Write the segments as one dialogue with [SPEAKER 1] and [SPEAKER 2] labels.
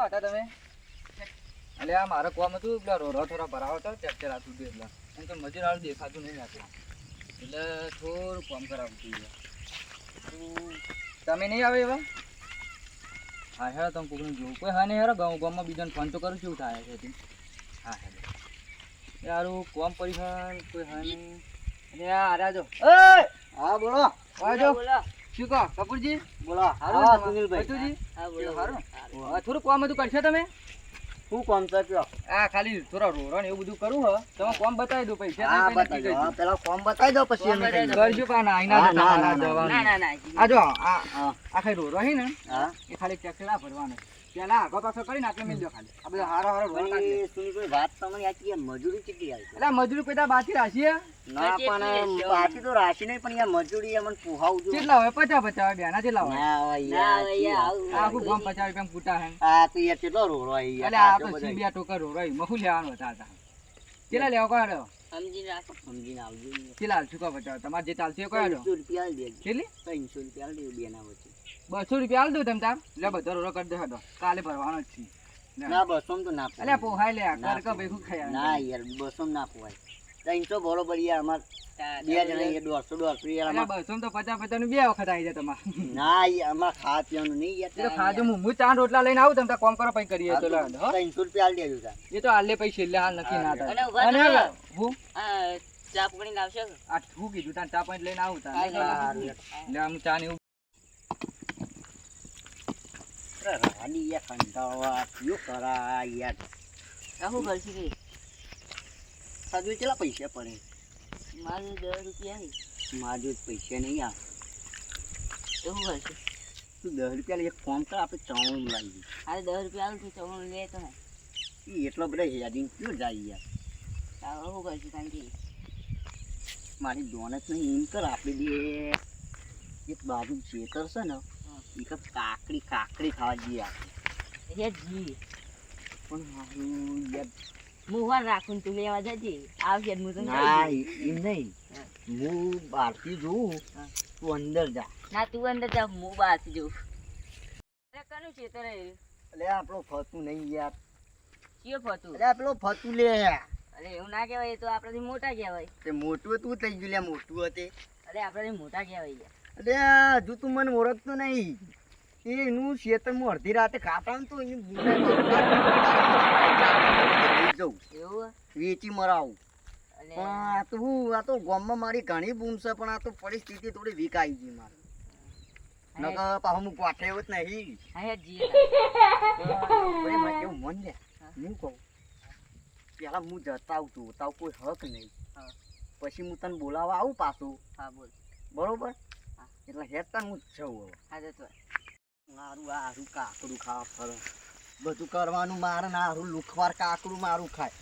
[SPEAKER 1] હતા તમે? એટલે આ મારે કોમ હતું પેલા રોરો થોડા ભરાવો હતો ટ્રેક્ટર આતું હતું એટલે એમ તો મજૂર આવું દેખાતું નહીં આતું એટલે થોડું કોમ કરાવવું હતું. તમે નહીં આવે એવા? હા હેરો તમે કોકનું જોવું કોઈ હા નહીં હેરો ગામમાં બીજાને ફોન તો કરું શું થાય છે. હા હેરો યારું કોમ પરિહાર કોઈ હા નહીં. અરે આ રાજો
[SPEAKER 2] હા બોલો.
[SPEAKER 1] આવજો. શું કહો કપૂરજી?
[SPEAKER 2] બોલો.
[SPEAKER 1] હારું
[SPEAKER 2] સુનિલભાઈ.
[SPEAKER 1] બચુજી?
[SPEAKER 3] હા બોલો.
[SPEAKER 1] હારું થોડું કોમ હતું કરશો તમે?
[SPEAKER 2] શું કોમ છે કયો?
[SPEAKER 1] આ ખાલી થોડા રોરણ એવું બધું કરવું હે તમે કોમ બતાવી દો પૈસા
[SPEAKER 2] હા
[SPEAKER 1] નહીં
[SPEAKER 2] બતાવી દો. હા, પેલા કોમ બતાવી દો પછી અમે કહીએ.
[SPEAKER 1] કરજો પણ આઈના
[SPEAKER 2] હા,
[SPEAKER 1] જતા
[SPEAKER 2] ના,
[SPEAKER 1] મારા
[SPEAKER 2] ના,
[SPEAKER 1] જવાનું.
[SPEAKER 3] ના
[SPEAKER 1] આ જો આ
[SPEAKER 2] હા
[SPEAKER 1] ખાલી રોરો હે ને
[SPEAKER 2] હા.
[SPEAKER 1] એ ખાલી ચકડા ભરવાનો પેલા આગો પાછો કરીને આપણે મિલ દો ખાલી આ બધા હારો હારો રોરો કાઢી
[SPEAKER 2] પણ એ સુનિલભાઈ વાત તમને આખી યાર મજૂરી કેટલી આવી છે?
[SPEAKER 1] એટલે મજૂરી પેલા બાકી રાખીએ
[SPEAKER 2] ના પણ બાકી તો રાશી નહીં પણ યાર મજૂરી અમને પુહાવું જોઈએ.
[SPEAKER 1] કેટલા હોય 50 બેના કેટલા હોય
[SPEAKER 2] ના હોય
[SPEAKER 3] ના
[SPEAKER 2] યાર.
[SPEAKER 3] હવે આવું
[SPEAKER 1] આખું ગામ 50 રૂપિયા કૂટા હે
[SPEAKER 2] આ તો યાર કેટલો રોરો આવી યાર.
[SPEAKER 1] એટલે આ તો
[SPEAKER 2] આટલો બધો.
[SPEAKER 1] સીબિયા ટોકર રોરો મફુ લેવાનું હતા કેટલા લેવા કયો
[SPEAKER 3] સમજી રાખો.
[SPEAKER 2] સમજીને આવજો ને.
[SPEAKER 1] કેટલા શું કહો બચાવ તમારે જે ચાલશે એ કયો
[SPEAKER 2] 300 રૂપિયા આલી દેજો.
[SPEAKER 1] કેટલી
[SPEAKER 2] 300 રૂપિયા આલી દેજો બેના વચ્ચે.
[SPEAKER 1] 200 રૂપિયા આલ દઉં તમ તાર લે બધો રોરો કરી દે હડો કાલે ભરવાનો જ છે
[SPEAKER 2] ના 200 તો ના
[SPEAKER 1] એટલે
[SPEAKER 2] પોહાય.
[SPEAKER 1] પોહાય લે
[SPEAKER 2] ના
[SPEAKER 1] કર કે ભેગું ખાય
[SPEAKER 2] ના યાર 200 ના પોહાય. 300 બરોબર યાર અમાર બે જણા યાર 200 યાર
[SPEAKER 1] એટલે
[SPEAKER 2] અમાર.
[SPEAKER 1] 200 તો 50 નું બે વખત આવી જાય તમારે
[SPEAKER 2] ના યાર અમાર ખાવા પીવાનું નહીં
[SPEAKER 1] એ તો
[SPEAKER 2] યાર.
[SPEAKER 1] ખાજો હું ચાર રોટલા લઈને આવું તમે કોમ કરો પછી કરીએ તો લે હો
[SPEAKER 2] 300 રૂપિયા આલી દેજો તાર.
[SPEAKER 1] એ તો હાલે પછી છેલ્લે હાલ નક્કી ના
[SPEAKER 3] અને
[SPEAKER 1] થાય
[SPEAKER 3] ઉભા
[SPEAKER 1] અને
[SPEAKER 3] થજો.
[SPEAKER 1] હવે હું
[SPEAKER 3] આ ચા પકડીને આવશો કે?
[SPEAKER 1] આ શું કીધું તાર ચા પાણી લઈને આવું તાર
[SPEAKER 3] હા,
[SPEAKER 1] એટલે આમ ચા ને એવું
[SPEAKER 2] અરે રાની યાર કંટાળવા કયો કરા યાર.
[SPEAKER 3] આ શું કરશું કે?
[SPEAKER 2] સાજુ કેટલા પૈસા પડે?
[SPEAKER 3] મારે 10 રૂપિયા હે.
[SPEAKER 2] માજો પૈસા નહીં આવે.
[SPEAKER 3] તો શું કરશું?
[SPEAKER 2] તું 10 રૂપિયા લઈ એક ફોર્મ કર આપણે ચવાણું લાવી.
[SPEAKER 3] આ 10 રૂપિયા આલું તું ચવણ લે તો હે.
[SPEAKER 2] ઈ એટલો બધો હેડિંગ કયો જાય યાર.
[SPEAKER 3] આ શું કરશું કાંઈ?
[SPEAKER 2] મારી દોન જ નહીં એમ કર આપણે બે એક બાજુ ખેતર છે ને એ કાકડી ખાવા જઈએ આપણે.
[SPEAKER 3] હે જી
[SPEAKER 2] પણ મારું યાર
[SPEAKER 3] હું વાર રાખું ને તું લેવા જજે. આવશે હું તને
[SPEAKER 2] ના
[SPEAKER 3] કહી દઈશ.
[SPEAKER 2] એમ નહીં. હું બહારથી જોઉં
[SPEAKER 3] હા.
[SPEAKER 2] તું અંદર જા.
[SPEAKER 3] ના તું અંદર જા હું બહારથી જોઉં. અરે કનું છે તારે?
[SPEAKER 2] એટલે આપણો ફતું નહીં યાર.
[SPEAKER 3] કયો ફતું?
[SPEAKER 2] એટલે પેલો ફતું લે.
[SPEAKER 3] અરે એવું ના કહેવાય, એ તો આપણાથી મોટા કહેવાય.
[SPEAKER 2] તે મોટું તું થઈ ગયું લે મોટું હતે.
[SPEAKER 3] અરે આપણાથી મોટા કહેવાય યાર.
[SPEAKER 2] એટલે હજુ તું મને ઓળખતો નહીં. એનું ખેતરમાં અડધી રાતે ખાતા ને તો એની લઈ જવું
[SPEAKER 3] એવું હે?
[SPEAKER 2] વેચી મરાવું.
[SPEAKER 3] અને
[SPEAKER 2] પણ આ તો હું આ તો ગામમાં મારી ઘણી બૂમ છે પણ આ તો પરિસ્થિતિ થોડી વીક આવી ગઈ મારે. નકર પાછું હું પાઠે એવું જ નહીં.
[SPEAKER 3] હા હે જી
[SPEAKER 2] ભાઈ મને કેવું મન ને હું કહું પેલા હું જતા આવું છું તાવ કોઈ હક નહીં.
[SPEAKER 3] હા.
[SPEAKER 2] પછી હું તને બોલાવવા આવું પાછું
[SPEAKER 3] હા બોલ.
[SPEAKER 2] બરોબર.
[SPEAKER 3] હા.
[SPEAKER 2] એટલે હેતા હું જઉં હવે.
[SPEAKER 3] હા જતો
[SPEAKER 2] મારું આ હારું કાકડું ખાવા ફરે બધું કરવાનું મારે ને હારું લુખવાર કાકડું મારું ખાય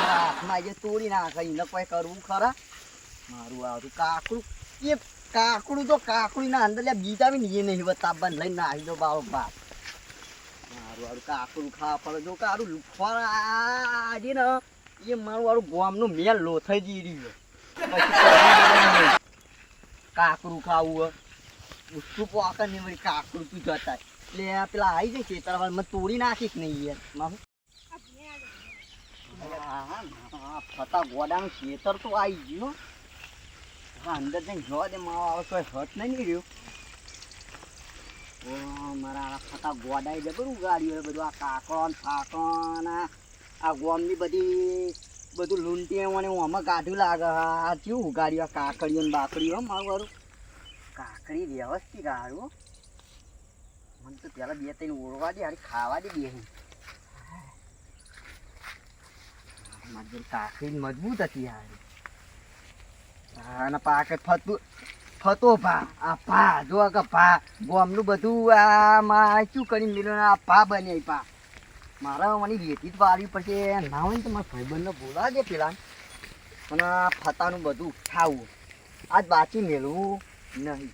[SPEAKER 2] હાથમાં જે તોડી નાખે એને કોઈ કરવું ખરા. મારું હારું કાકડું એ કાકડું તો કાકડી ના અંદર બીજા બી એ નહીં બતાવવા લઈને નાખી દો બાળો બાપ. મારું હારું કાકડું ખાવા પડે જો કારું લુખવાર આજે ને એ મારું હારું ગોમનું મેલ લોથાઈ જઈ રહ્યું પછી કાકડું ખાવું ઉઠું પોકા ને વળી કાકડું તું જતા એટલે પેલા આવી જાય ખેતરવાળ મને તોડી નાખીશ નહીં યાર મારું. હા ફતા ગોડાનું ખેતર તો આવી ગયું. હા અંદર જઈને જોવા દે મારો આવે તો હટ નહીં રહ્યો. ઓ મારા આ ફતા ગોડાઈ જબર ઉગાડ્યું બધું આ કાકડો ને ફાકડો ને આ ગોમની બધી બધું લૂંટી મને હું આમાં કાઢ્યું લાગે. આ કેવું ઉગાડ્યું આ કાકડીઓ ને બાકડીઓ મારું વારું. કાકડી વ્યવસ્થિત હારું. મને તો પેલા બે ત્રણ ઓળવા દે હારી ખાવા દે બે. મારી કાકડી મજબૂત હતી હારી. આના પાકે ફતો ભા આ ભા જો કે ભા ગોમનું બધું આમાં શું કરીને મિલ્યું આ ભા બને ભા. મારા મને વેચી જ વાળવી પડશે ના હોય ને તો મારા ભાઈબંધને બોલાવા દે પેલા અને આ ફતાનું બધું ખાવું આજ બાકી મેળવું નહીં.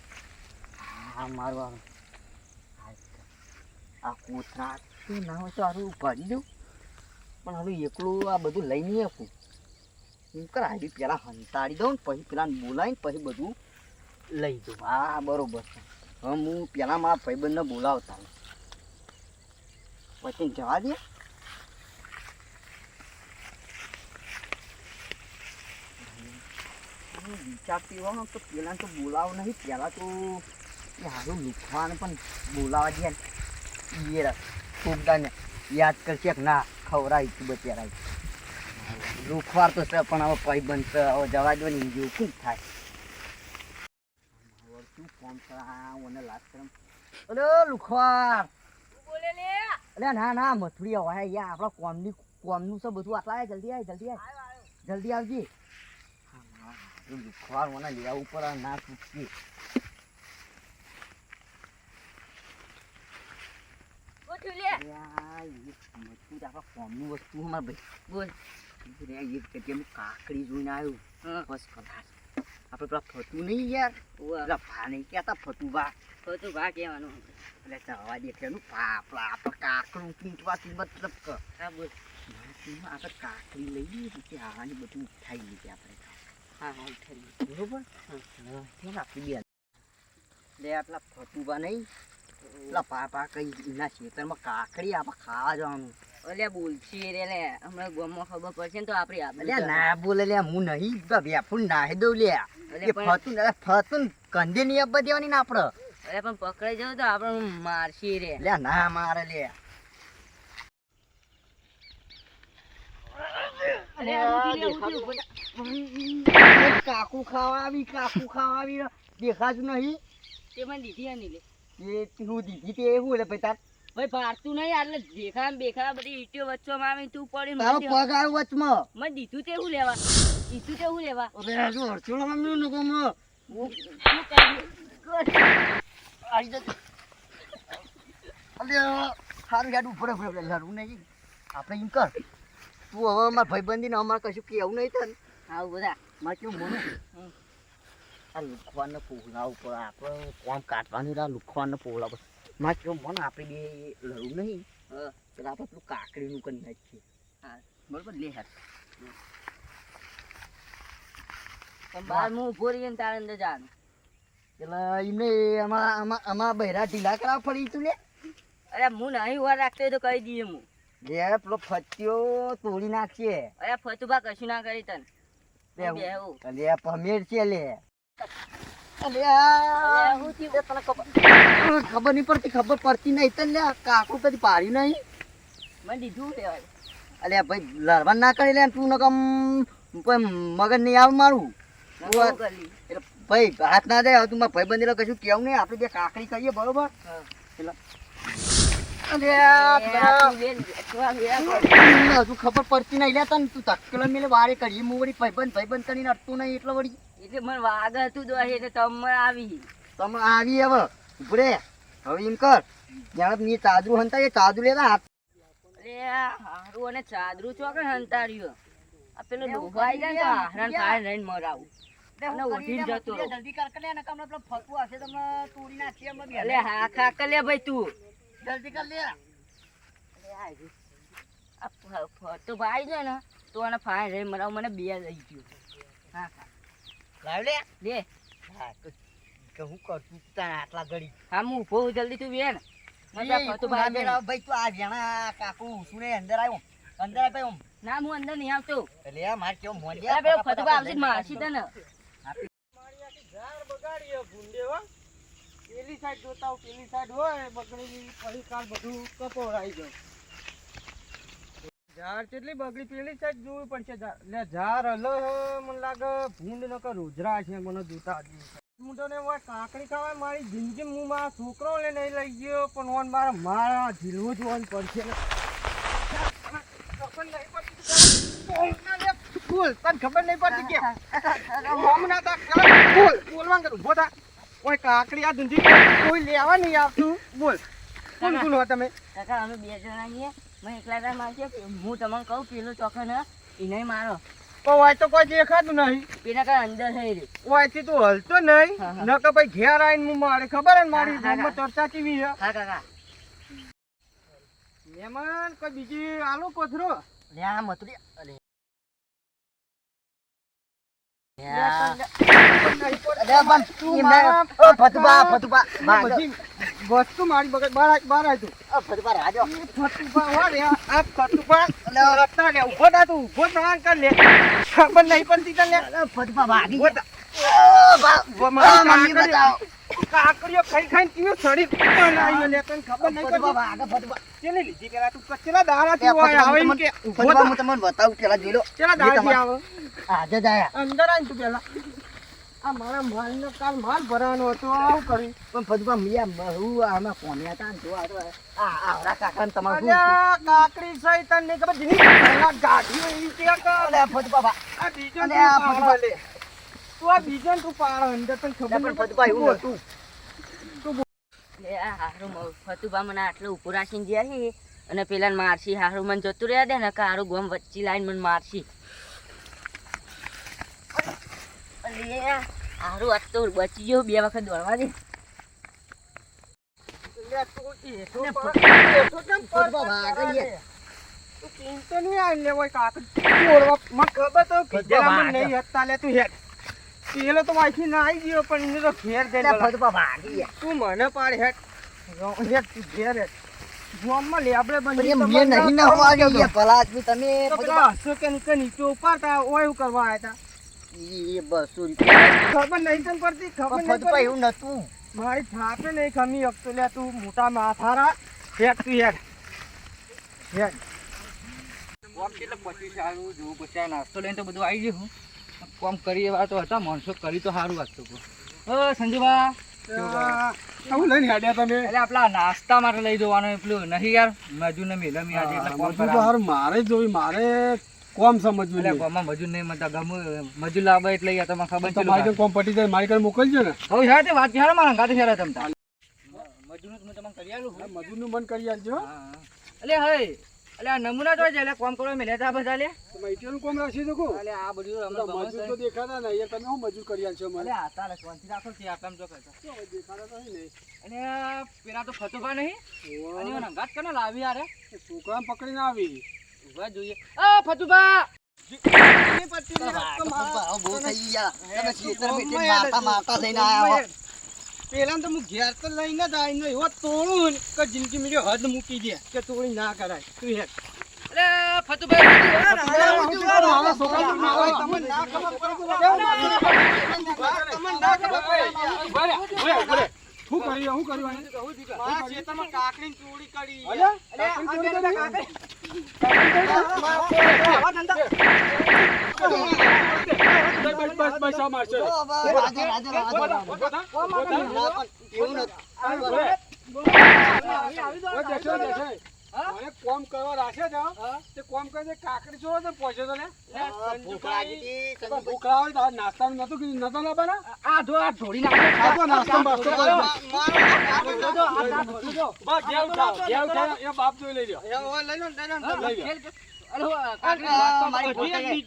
[SPEAKER 2] હા મારું આ કોથરા ના હોય તો સારું ભરી દઉં પણ હવે એકલું આ બધું લઈ નહીં આપું. હું કર આવી પેલા હંતાડી દઉં ને પછી પેલા બોલાવીને પછી બધું લઈ દઉં. હા બરોબર છે. હવે હું પેલા મારા ભાઈબંધને બોલાવતા પછી જવા દે. વિચાર પીવાનો તો પેલા તો બોલાવો નહીં, પેલા તો એ હારું લુખવાને પણ બોલાવા દે ને ફૂગદાને યાદ કરશે કે ના ખવડાવી તું બચારા લુખવાર તો છે પણ હવે પૈ બનશે હવે જવા દો ને જેવું શું થાય શું ફોન મને લાગ કરમ અરે લુખવાર
[SPEAKER 3] બોલે લે
[SPEAKER 2] અરે ના ના મથુરી હવે યાર આપણા કોમનું છે બધું આટલા આવે જલ્દી આવે જલ્દી આવજે લુખવાર મને લેવા ઉપર ના પૂછીએ કાકડી જોઈને આવ્યું બસ કલાક આપડે પેલા ફતું નહીં યાર પેલા ભા નહીં કેતા ફતુભા
[SPEAKER 3] કહેવાનું
[SPEAKER 2] એટલે જવા દેખેલું પાપડા આપડે કાકડું પીંટવાથી મતલબ આપણે કાકડી લઈ લઈએ પછી આવાની બધું ઉઠાઈ લીધી આપણે
[SPEAKER 3] હા ઉઠાઈ
[SPEAKER 2] બરોબર આપી બે લે આટલા ફતુભા નહીં પેલા પાપા કઈ એના ખેતરમાં કાકડી આપણે ખાવા જવાનું
[SPEAKER 3] અલ્યા બોલશી રે લે હમણાં ગામમાં ખબર પડશે ને તો આપણી
[SPEAKER 2] અલ્યા ના બોલે લે હું નહીં વેફું નાહી દઉં લે ફતું કંદે નહીં આપવા દેવાની ને આપડે
[SPEAKER 3] અરે પણ પકડાઈ જાવ તો આપણે મારશી રે
[SPEAKER 2] લે ના મારે લે કાકુ ખાવા આવી દેખાતું નહીં
[SPEAKER 3] તે મને દીધી આની લે
[SPEAKER 2] એ હું દીધી તે એવું એટલે પછી તાર
[SPEAKER 3] ભાઈ પાડતું નહીં એટલે દેખા બેખા બધી ઈટીઓ વચ્ચોમાં આવી તું પડી
[SPEAKER 2] તારો પગ આવ્યો વચમાં
[SPEAKER 3] મને દીધું તેવું લેવા
[SPEAKER 2] અરે જો હરચોળામાં મેં નકો મો આવી જતો અલ્યા સારું યાદ ઉપર લડવું નહીં આપણે એમ કર તું હવે અમારા ભાઈબંધીને અમારે કશું કેવું નહીં થાય
[SPEAKER 3] આવું બધા
[SPEAKER 2] મારે કેવું મોનું આ લુખવાને પોહલા ઉપર આપણે કોમ કાઢવાની રહ્યા લુખવાને પોહલા ઉપર મારે કેવું મન આપણે બે લડવું નહીં એટલે આપણે પેલું કાકડીનું કરી નાખીએ
[SPEAKER 3] હા બરોબર લે હાર પણ બાર હું ઉભો રહીને તારે અંદર જવાનું
[SPEAKER 2] એટલે એમને આમાં બહેરા ઢીલા કરાવ પડી તું લે
[SPEAKER 3] અરે હું નહીં વાર રાખતો હોય તો કહી દઈએ હું
[SPEAKER 2] લે પેલો ફત્યો તોડી નાખીએ
[SPEAKER 3] અરે ફતુભા કશું ના કરી તને
[SPEAKER 2] પમેર છે લે ખબર નહીં પડતી ખબર પડતી નહીં તને લે કાકુ કદી પાડ્યું નહીં
[SPEAKER 3] મને દીધું લેવા
[SPEAKER 2] અલ્યા ભાઈ લડવા ના કરી લે તું નકમ મગજ નહીં આવે મારું ભાઈ હાથ ના જાય તું મારા ભાઈ બંધ કશું કેવું નહીં આપણે બે કાકડી કરીએ બરોબર હજુ ખબર પડતી નહીં લે તને તું તકેલો મેલે વારે કરીએ હું વળી ભાઈબંધ કરીને અટતું નહીં એટલે વળી
[SPEAKER 3] એટલે મને વાગ હતું દોહે એટલે તમે આવી
[SPEAKER 2] તમે આવી હવે ઉપરે હવે એમ કર જાણે મેં ચાદરું હંતા એ ચાદરું લેતા હાથ
[SPEAKER 3] અરે હારું અને ચાદરું ચોકે હંતાડ્યું આ પેલો ડોહો આવી જાય ને તો હારણ ખાય રહીને મરાવું અને ઓઢીને જતો રહો.
[SPEAKER 2] જલ્દી કર કે લે ને કમણે પેલો ફતું હશે તમને તોડી નાખીએ અમે બે
[SPEAKER 3] અલે હા ખા કર લે ભાઈ તું
[SPEAKER 2] જલ્દી કર લે
[SPEAKER 3] આ ફતો ભાઈ છે ને તો આને ફાય રહી મરાવ મને બે લઈ ગયો હા
[SPEAKER 2] લાવ લે
[SPEAKER 3] લે
[SPEAKER 2] હા તો હું કરતું તા આટલા ઘડી
[SPEAKER 3] હા હું ઉભો હું જલ્દી તું બેન મજા ફતો ભાઈ
[SPEAKER 2] ભાઈ તું આ જાણા કાકુ સુને અંદર આવ્યો અંદર આવ ભાઈ
[SPEAKER 3] ના હું અંદર નહીં આવતો
[SPEAKER 2] એટલે માર કેવો મોન
[SPEAKER 3] અરે પેલો ફતો ભાઈ આવશે મારશી તને
[SPEAKER 4] ઝાડ બગાડીએ ભૂંડેવા પેલી સાઈડ જોતા હોય પેલી સાઈડ હોય બગડી પછી કાલ બધું કપોરાઈ જાય ઝાડ કેટલી બગડી પેલી સાઈડ જોવી પડશે એટલે ઝાડ હલો મને લાગે ભૂંડ નકર રોજરા છે મને જોતા હું તો ને કાકડી ખાવા મારી જિંદગી હું મારા છોકરો લઈને લઈ ગયો પણ ઓન મારા ઝીલવું જોવાનું પડશે ને બોલ તને ખબર નહીં પડતી કે હમણાં તો બોલ બોલવા કરું ઉભો થા કોઈ કાકડી આ ધૂંધી કોઈ લેવા નહીં આવતું બોલ કોણ કોણ હો તમે
[SPEAKER 3] કાકા અમે બે જણા છીએ મેં એકલા ટાઈમ આવશે હું તમને કહું પેલો ચોકન એને મારો
[SPEAKER 4] તો હોય તો કોઈ દેખાતું નહીં
[SPEAKER 3] પેલા કાંઈ અંદર થઈ રહ્યું
[SPEAKER 4] હોયથી તું હલતો નહીં ન કે ભાઈ ઘેર આવીને હું મારે ખબર હે ને મારી ગામમાં ચર્ચા કેવી છે
[SPEAKER 3] હા કાકા
[SPEAKER 4] મહેમાન કોઈ બીજી આલો પથરો
[SPEAKER 2] લે આ મતરી અલે તું મારા ફતુબા
[SPEAKER 4] બધી વસ્તુ મારી બગડ બહાર આય તું
[SPEAKER 2] ફતુબા રાજો
[SPEAKER 4] ફતુપા હો રે આ ફતુપા રત્તા લે ઉભો થા તું ઉભો થા કર લે ખબર નહીં પડતી તને
[SPEAKER 2] ફતુબા ભાગી
[SPEAKER 4] ઉભો થા.
[SPEAKER 2] મમ્મી બતાવો
[SPEAKER 4] કાકડીઓ ખાઈ ખાઈને કેવું શરીર બનાવ્યું લે તને ખબર નહીં
[SPEAKER 2] ફતુબા
[SPEAKER 4] પડતી
[SPEAKER 2] ભાગે ફતુબા
[SPEAKER 4] કેને લીધી પેલા તું કેટલા દાડાથી હોય આવે એમ કે ઉભો
[SPEAKER 2] ફતુબા
[SPEAKER 4] થા.
[SPEAKER 2] હું તમને બતાવું પેલા જોઈ લો
[SPEAKER 4] કેટલા દાડાથી આવે
[SPEAKER 2] આજે જ આયા
[SPEAKER 4] અંદર આવીને તું પેલા આ મારા માલનો કાલ માલ ભરવાનો હતો આવું કર્યું
[SPEAKER 2] પણ ફતુબા મિયા હું આમાં કોમ્યા હતા ને જોવા તો આવડા કાકા ને તમારું
[SPEAKER 4] અલ્યા કાકડી સહિત તને નહીં ખબર જીની ગાડી એવી છે કે
[SPEAKER 2] અલે ફતુબા
[SPEAKER 4] આ બીજો
[SPEAKER 2] અને
[SPEAKER 4] તું
[SPEAKER 2] આ
[SPEAKER 4] પાડો
[SPEAKER 2] ફતુબા
[SPEAKER 4] લે. તું આ બીજો તું પાડો અંદર તને ખબર
[SPEAKER 2] પણ
[SPEAKER 4] નહીં
[SPEAKER 2] ફતુબા એવું
[SPEAKER 4] પડતી.
[SPEAKER 2] નતું
[SPEAKER 3] લે આ હારું ફતુબા મને આટલું ઉપર રાખીને ગયા છે અને પેલા મારસી હારું મને જતું રહ્યા દે ને કે હારું ગમ વચ્ચે લાઈન મને મારસી અલે હારું આજ તો બચી ગયો 2 વખત દોડવા દે
[SPEAKER 4] લે તું એઠો
[SPEAKER 2] લે
[SPEAKER 4] પર- એઠો કેમ પર
[SPEAKER 2] ફતુબા ભાગે યાર.
[SPEAKER 4] તું ચિંતા નહીં આવે લે ઓય કાકડી ચોરવા મને ખબર તો કીધેલા મને નહીં હતા લે તું હેડ પેલો તો વાંચી ના આવી ગયો પણ એને તો ઘેર જઈને
[SPEAKER 2] અલે
[SPEAKER 4] બોલાવ.
[SPEAKER 2] ફતુબા ભાગી યાર.
[SPEAKER 4] તું મને પાડ હેડ હેડ તું ઘેર હેડ ગામમાં લે આપણે
[SPEAKER 2] પણ
[SPEAKER 4] બંને
[SPEAKER 2] એમ
[SPEAKER 4] તમારે
[SPEAKER 2] મેં નહીં
[SPEAKER 4] ના
[SPEAKER 2] ના હોવા
[SPEAKER 4] પાડ્યો
[SPEAKER 2] જોઈએ ભલા આદમી તમે
[SPEAKER 4] તો
[SPEAKER 2] ફતુબા.
[SPEAKER 4] પેલા હસો કે નીચે ઉપાડતા ઓય એવું કરવા આવ્યા હતા
[SPEAKER 2] ઈ 200 રૂપિયા
[SPEAKER 4] ખબર નહીં તને પડતી ખબર
[SPEAKER 2] પણ
[SPEAKER 4] નહીં
[SPEAKER 2] ફતુબા
[SPEAKER 4] પડતી
[SPEAKER 2] એવું નતું
[SPEAKER 4] મારી થાપે નહીં ખમી શકતો લે તું મોટા માથારા હેડ તું હેડ હેડ
[SPEAKER 1] કોમ કેટલે પચ્યું છે સારું જોવું પછી આ નાસ્તો લઈને તો બધું આવી ગયું કોમ કરી એવા તો હતા માણસો કરી તો સારું વાગતું સંજુબા
[SPEAKER 4] આવું લઈને હેડ્યા તમે
[SPEAKER 1] એટલે આપલા નાસ્તા માટે લઈ જવાનું પેલું નહીં યાર મજૂર ને મેલમી આજે એટલે કોમ કરાવવાનું.
[SPEAKER 4] મારે જોઈ મારે કોમ સમજવું
[SPEAKER 1] એટલે કોમમાં મજૂર નહીં મળતા ગમે મજૂર લાવે એટલે યાર તમને ખબર છે
[SPEAKER 4] મારી કોમ પટી જાય મારી ઘરે મોકલજો ને
[SPEAKER 1] હવે યાર તે વાત યાર મારા ગાતે યાર તમતા મજૂરનું તો મેં તમને કરી આલું
[SPEAKER 4] મજૂરનું બંધ કરી આલજો
[SPEAKER 1] હા એટલે હે એટલે આ નમૂના તો છે એટલે કોમ કરવા મેલ્યા હતા બધા લે
[SPEAKER 4] મૈત્રીનું કોમ રાખી દો
[SPEAKER 1] એટલે આ બધું અમને ગમે
[SPEAKER 4] મજૂર
[SPEAKER 1] છે.
[SPEAKER 4] તો દેખાતા નહીં યાર તમે શું મજૂર કરી આલશો મને
[SPEAKER 1] એટલે આ તારે શાંતિ રાખો છે આ કામ જો કરતા
[SPEAKER 4] દેખાતા તો નહીં
[SPEAKER 1] અને પેલા તો ફતોબા નહીં અને એનો નંગાત કને લાવી યાર
[SPEAKER 4] છોકરા પકડીને આવી
[SPEAKER 1] ઉભા જોઈએ આ ફતુબા
[SPEAKER 2] ફતુબા બહુ થઈ ગયા તમે ખેતર બેઠી માતા લઈને આયા હો.
[SPEAKER 4] પેલા તો હું ઘેર તો લઈને જ આવીને એવો તોડું ને કે જિંદગી મેં હદ મૂકી દે કે તોડી ના કરાય તું હેડ
[SPEAKER 1] અરે ફતુબા
[SPEAKER 4] મારા છોકરા તમને ના ખબર પડે શું કર્યું મારા ખેતરમાં કાકડી ચોરી કરી પૈસા મારશે
[SPEAKER 2] ઓ બા, રાજો, રાજો, રાજો. ના, પણ એવું નથી.
[SPEAKER 4] મને કોમ કરવા રાખે છે તે કોમ કરે કાકડી ચોરો તો પહોંચે તો ને
[SPEAKER 2] ભૂખ લાગી હતી, તમે
[SPEAKER 4] ભૂખ લાગે તો નાસ્તાનું નતું કીધું નતો લાવવાના
[SPEAKER 1] આ જો આ ઢોળી નાખો
[SPEAKER 4] આપો નાસ્તો બાસ્તો એ બાપ જોઈ લઈ લ્યો
[SPEAKER 1] અરે
[SPEAKER 2] મારી ભૂખ થઈ ગઈ.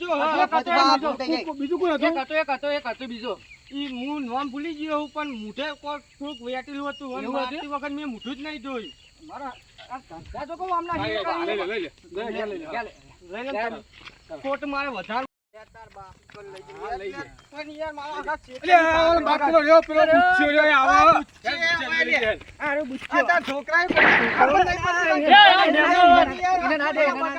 [SPEAKER 2] ફતુબા ભૂખ થઈ ગઈ.
[SPEAKER 4] બીજું કોઈ હતું
[SPEAKER 1] એક હતો બીજો
[SPEAKER 4] ઈ હું નામ ભૂલી ગયો હું પણ મુઠે કોક થોડુંક વેટેલું હતું અને
[SPEAKER 1] એવું હતું?
[SPEAKER 4] મારતી વખત મેં મુઠું જ નહીં જોયું
[SPEAKER 1] મારા આ ધંધા જો કહું આમના
[SPEAKER 4] લઈ
[SPEAKER 1] હેઠળ
[SPEAKER 4] લે,
[SPEAKER 1] આવી.
[SPEAKER 4] લઈ લે, લઈ લે, લઈ લે.
[SPEAKER 1] ચાલે.
[SPEAKER 4] લઈ લે તમે. ખોટ મારે વધારે હા, લઈ લે. પણ યાર મારા આખા ચેતન બાપ પેલો રહ્યો, પેલો બુચ્ચો રહ્યો, એ આવો. આ તારા છોકરાએ પણ ખબર નહીં પડતી.
[SPEAKER 1] એને ના દે, એને ના દે.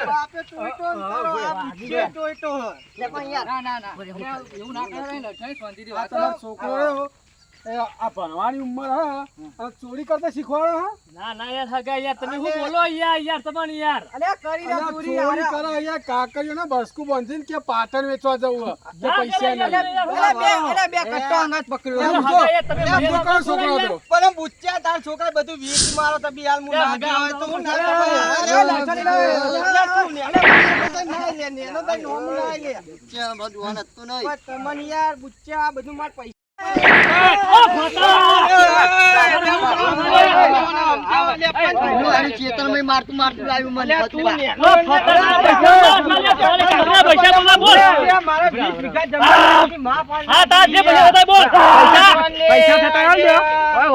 [SPEAKER 4] બાપે ચોઈટો ને તારો આ બુચ્ચોએ ચોઈટો.
[SPEAKER 2] લે પણ યાર,
[SPEAKER 1] ના ના ના એવું ના કરાય ને લક્ષણ શાંતિથી
[SPEAKER 4] આ
[SPEAKER 1] વાત
[SPEAKER 4] તમારો
[SPEAKER 1] કરો.
[SPEAKER 4] છોકરો રહ્યો, એ આ ભણવાની ઉંમર હા અને ચોરી કરતા શીખવાડો હા
[SPEAKER 5] ના ના યાર હગા યાર તમે શું બોલો યાર તમને યાર
[SPEAKER 4] અને ચોરી કરે અહીંયા કાકરીઓને બસકું બાંધીને કે પાટણ વેચવા જવું જે પૈસા નહીં
[SPEAKER 1] બે કટ્ટો અંગાત પકડ્યો.
[SPEAKER 4] એમ
[SPEAKER 5] હગા યાર તમે
[SPEAKER 4] એમ
[SPEAKER 5] મને
[SPEAKER 4] કયો છોકરો હતો પણ બુચ્ચા તાર છોકરા બધું વીજ મારો તો બી હાલ હું ના
[SPEAKER 5] હગા
[SPEAKER 4] હોય તો હું ના
[SPEAKER 5] હગા
[SPEAKER 2] છે બધું આ નતું નહીં.
[SPEAKER 4] તમને યાર બુચ્ચા બધું માર પૈસા
[SPEAKER 2] હું આની ખેતરમાં મારતું મારતું આવ્યું મને ફતુબા.
[SPEAKER 4] મારા 20 વીઘા જમીન
[SPEAKER 5] હા તાર જે બોલ્યો બોલ
[SPEAKER 4] પૈસા થતા હાલ દે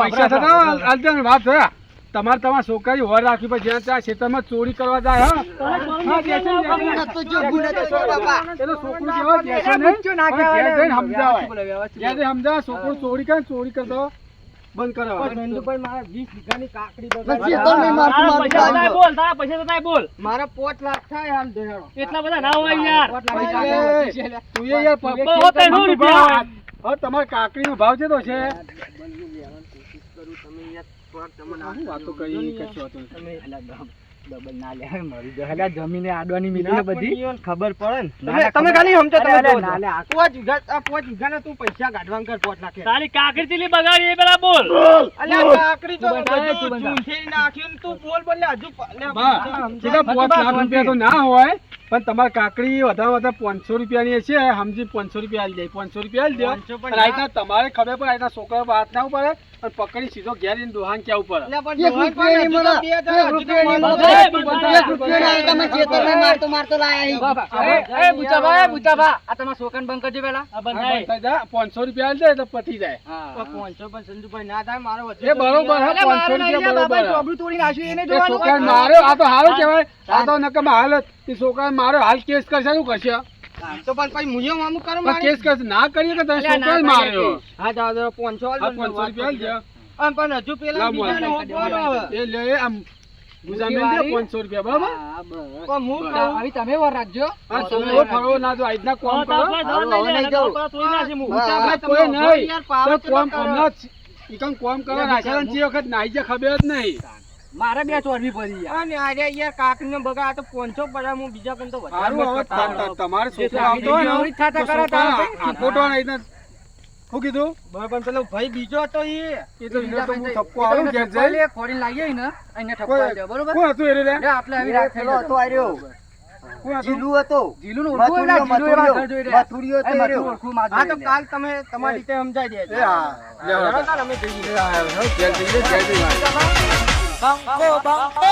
[SPEAKER 4] પૈસા થતા હાલ દે વાત જોયા
[SPEAKER 6] તમારા છોકરી હોર રાખવી પણ જ્યાં ત્યાં ખેતરમાં ચોરી કરવા જાય હા હા, જેસન, જેસન.
[SPEAKER 2] તો જો ગુને તો જો બાપા
[SPEAKER 6] એ તો છોકરું જેવો જેસન નહીં, પણ ઘેર જઈને સમજાવાય. ઘેર જઈને સમજાવે, છોકરું ચોરી કરે ને ચોરી કરતો બંધ કરાવે.
[SPEAKER 4] પણ નંદુભાઈ મારા 20 વીઘાની કાકડી
[SPEAKER 2] બસ
[SPEAKER 4] બગાડી.
[SPEAKER 2] એ તો નહીં મારતું,
[SPEAKER 5] તારા પૈસા
[SPEAKER 2] મારતું.
[SPEAKER 5] બતાય બોલ, તારા પૈસા બતાય બોલ.
[SPEAKER 4] મારા 5 લાખ થાય હાલ દેહાડો.
[SPEAKER 5] એટલા બધા ના હોય યાર.
[SPEAKER 4] 5 લાખ
[SPEAKER 6] એ, તું એ યાર
[SPEAKER 5] બહુ ત્રણ રૂપિયા.
[SPEAKER 6] હવે તમારા કાકડીનો ભાવ છે તો છે
[SPEAKER 4] તમે
[SPEAKER 6] વાતો કરી કશું હતું નહીં.
[SPEAKER 1] ડબલ ના લે મરી જાય જમીને આડવાની મિલી
[SPEAKER 4] ના,
[SPEAKER 1] બધી
[SPEAKER 4] પણ ઈયોને ખબર પડે ને.
[SPEAKER 1] ના,
[SPEAKER 4] તમે ખાલી સમજો,
[SPEAKER 1] અરે,
[SPEAKER 4] તમે
[SPEAKER 1] અરે,
[SPEAKER 4] જોવો
[SPEAKER 1] ના,
[SPEAKER 4] છો.
[SPEAKER 1] લે, આ
[SPEAKER 4] 5 વીઘા, આ 5 વીઘાના તું પૈસા કાઢવાનું કર 5 લાખ.
[SPEAKER 5] તારી કાકડી ચીલી બગાડી એ પેલા બોલ.
[SPEAKER 4] અલ્યા કાકડી તો
[SPEAKER 1] તું બંધાય, તું
[SPEAKER 4] બધું
[SPEAKER 1] બંધાય.
[SPEAKER 4] ચૂંઠી નાખ્યું ને તું બોલ બોલ લે હજુ
[SPEAKER 6] બા, સીધા 5 લાખ રૂપિયા તો ના હોય પણ તમારી કાકડી વધારે વધારે 500 રૂપિયાની છે સમજી 500 રૂપિયા આવી જાય 500 રૂપિયા આવી દો
[SPEAKER 4] 500 પણ
[SPEAKER 6] અને આઈના તમારે ખબર પડે આઈના છોકરા હાથ ના પડે અને પકડી સીધો ઘેર જઈને ડોહાન કેવું પડે
[SPEAKER 2] એક રૂપિયાની મળે, એક રૂપિયાની મળે.
[SPEAKER 5] એ,
[SPEAKER 2] એક રૂપિયાની તમે ખેતરમાં મારતો મારતો લાયા અહીં.
[SPEAKER 1] એ બુચાભા આ તમારા છોકરાને બંધ કરજો પેલા
[SPEAKER 5] આ બંધાય.
[SPEAKER 6] 500 રૂપિયા આવી જાય તો પતી જાય
[SPEAKER 1] હા
[SPEAKER 4] 500 પણ સંજુભાઈ ના થાય મારો વચ્ચે
[SPEAKER 6] એ બરોબર હા,
[SPEAKER 1] અરે,
[SPEAKER 6] 500
[SPEAKER 1] મારે નહીં,
[SPEAKER 6] રૂપિયા
[SPEAKER 1] બાપાએ
[SPEAKER 6] બરોબર
[SPEAKER 1] ચોબડું તોડી નાખ્યું એને
[SPEAKER 6] એ
[SPEAKER 1] જોવાનું
[SPEAKER 6] છોકરાને
[SPEAKER 1] હોય.
[SPEAKER 6] માર્યો આ તો સારું કહેવાય આ તો નકર હાલ એ છોકરાને માર્યો હાલ કેસ કરશે શું કરશે
[SPEAKER 4] તો પણ પછી મુયો મામું કરો
[SPEAKER 6] પણ
[SPEAKER 4] મારે.
[SPEAKER 6] કેસ કરશે ના કરીએ કે તમે
[SPEAKER 1] અલ્યા, ના
[SPEAKER 6] છોકરાને
[SPEAKER 1] કરીએ
[SPEAKER 6] માર્યો
[SPEAKER 4] હા જાવ જાવ 500
[SPEAKER 6] આ 500 રૂપિયા આવી જાય
[SPEAKER 4] પણ હજુ પેલા
[SPEAKER 6] લાવ
[SPEAKER 4] બીજાને
[SPEAKER 6] બોલ.
[SPEAKER 4] હોપવાનો હવે.
[SPEAKER 6] એ લે આમ ગુજામેલ દે 500 રૂપિયા બરાબર
[SPEAKER 1] હા, બસ.
[SPEAKER 4] પણ હું
[SPEAKER 6] બરાબર.
[SPEAKER 4] કહું,
[SPEAKER 1] આવી તમે વાર રાખજો
[SPEAKER 6] આ છોકરો ફરવો ના તો આજના કોમ
[SPEAKER 5] હવે
[SPEAKER 6] કરો
[SPEAKER 5] તારા પાસે ધોરણ લઈ લે,
[SPEAKER 2] હવે નહીં
[SPEAKER 5] તારા પાસે તોડી નાખી હું.
[SPEAKER 2] હા.
[SPEAKER 6] આ
[SPEAKER 4] તમે
[SPEAKER 6] કોઈ
[SPEAKER 4] ઉભો
[SPEAKER 6] નહીં
[SPEAKER 4] યાર, પાવર
[SPEAKER 6] તો કોમ
[SPEAKER 4] ચલો કરો.
[SPEAKER 6] હમણાં જ ઈકન કોમ કરવા રાખ્યા ને જે વખત નાઈ જાય ખબર જ નહીં
[SPEAKER 1] મારે બે ચોરવી પડી યાર.
[SPEAKER 4] અને આજે યાર કાકીને બગા આ તો 500 પડ્યા હું બીજા કંઈ તો વધારે
[SPEAKER 6] સારું હવે
[SPEAKER 4] કરતા
[SPEAKER 6] તમારે
[SPEAKER 1] જે
[SPEAKER 6] છોકરો આવતો હોય
[SPEAKER 1] નવરી
[SPEAKER 6] ને
[SPEAKER 1] થાતા
[SPEAKER 6] તો
[SPEAKER 1] કરો
[SPEAKER 6] છોકરા
[SPEAKER 1] તારે.
[SPEAKER 6] આખોટો નહીં ને શું કીધું
[SPEAKER 4] બરાબર પણ પેલો ભાઈ બીજો હતો
[SPEAKER 6] એ તો એને તો હું
[SPEAKER 1] એ
[SPEAKER 6] ઠપકો આવું ઘેર
[SPEAKER 1] ઠપકો
[SPEAKER 6] જાય
[SPEAKER 1] લે, ખોડીને લાવીએ ને એને ઠપકો
[SPEAKER 6] કોઈ-
[SPEAKER 1] આપી દો, બરોબર
[SPEAKER 6] કોણ હતું એ રે
[SPEAKER 1] લે, આટલે આવી
[SPEAKER 2] એ
[SPEAKER 1] રાખે
[SPEAKER 2] પેલો હતો આ રહ્યો.
[SPEAKER 6] કોણ હતું
[SPEAKER 2] જીલું હતો.
[SPEAKER 1] જીલુનું ઓળખું એટલે જીલું એવા ઘર જોઈ રહ્યા.
[SPEAKER 2] મથુરીઓ
[SPEAKER 1] એ
[SPEAKER 2] હતો એ
[SPEAKER 1] મથુર
[SPEAKER 2] રહ્યો.
[SPEAKER 1] ઓળખું માં
[SPEAKER 4] હા
[SPEAKER 1] જોઈ
[SPEAKER 4] તો
[SPEAKER 1] રહ્યા.
[SPEAKER 4] કાલ તમે તમારી રીતે સમજાઈ દેજો.
[SPEAKER 6] એ હા લે હવે.
[SPEAKER 4] ચાલો, અમે જઈએ.
[SPEAKER 6] એ હા, હવે ઘેર જઈએ ઘેર જઈએ
[SPEAKER 3] બંકો બંકો